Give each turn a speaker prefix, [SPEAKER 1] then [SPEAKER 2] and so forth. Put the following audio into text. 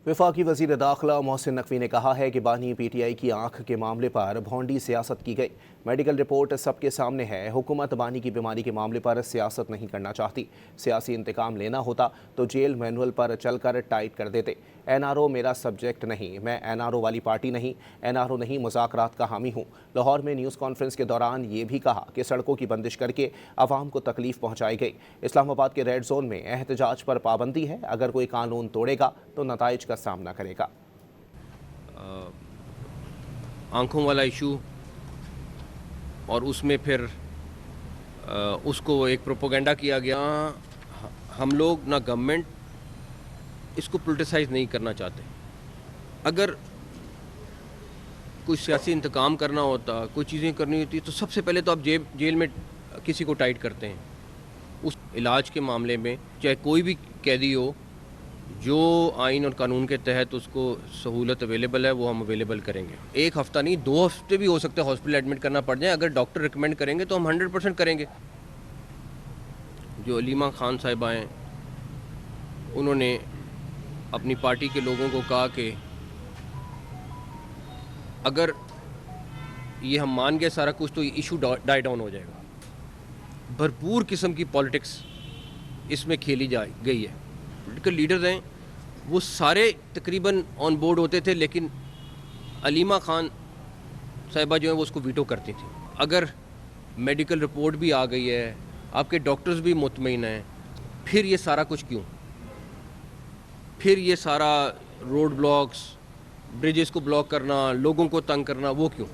[SPEAKER 1] वफाकी वज़ीर दाखिला मोहसिन नकवी ने कहा है कि बानी PTI की आंख के मामले पर भोंडी सियासत की गई। मेडिकल रिपोर्ट सबके सामने है। हुकूमत बानी की बीमारी के मामले पर सियासत नहीं करना चाहती। सियासी इंतकाम लेना होता तो जेल मैनुअल पर चलकर टाइट कर देते। NRO मेरा सब्जेक्ट नहीं, मैं NRO वाली पार्टी नहीं, NRO नहीं, मुज़ाकरात का हामी हूँ। लाहौर में न्यूज़ कॉन्फ्रेंस के दौरान ये भी कहा कि सड़कों की बंदिश करके आवाम को तकलीफ पहुँचाई गई। इस्लामाबाद के रेड जोन में एहतजाज पर पाबंदी है। अगर कोई कानून तोड़ेगा तो नताइज का सामना करेगा।
[SPEAKER 2] आंखों वाला इशू और उसमें फिर उसको एक प्रोपोगेंडा किया गया। हम लोग ना गवर्नमेंट इसको पोलिटिसाइज नहीं करना चाहते। अगर कोई सियासी इंतकाम करना होता, कोई चीज़ें करनी होती तो सबसे पहले तो आप जेल में किसी को टाइट करते हैं। उस इलाज के मामले में चाहे कोई भी कैदी हो, जो आइन और कानून के तहत उसको सहूलत अवेलेबल है वो हम अवेलेबल करेंगे। एक हफ़्ता नहीं, 2 हफ्ते भी हो सकते हैं हॉस्पिटल एडमिट करना पड़ जाए। अगर डॉक्टर रिकमेंड करेंगे तो हम 100% करेंगे। जो अलीमा खान साहिबा हैं, उन्होंने अपनी पार्टी के लोगों को कहा कि अगर ये हम मान गए सारा कुछ तो ये इशू डाई डाउन हो जाएगा। भरपूर किस्म की पॉलिटिक्स इसमें खेली गई है। पॉलिटिकल लीडर्स हैं, वो सारे तकरीबन ऑन बोर्ड होते थे, लेकिन अलीमा खान साहिबा जो है वो उसको वीटो करती थी। अगर मेडिकल रिपोर्ट भी आ गई है, आपके डॉक्टर्स भी मुतमईन हैं, फिर ये सारा कुछ क्यों? फिर ये सारा रोड ब्लॉक्स, ब्रिजेस को ब्लॉक करना, लोगों को तंग करना, वो क्यों?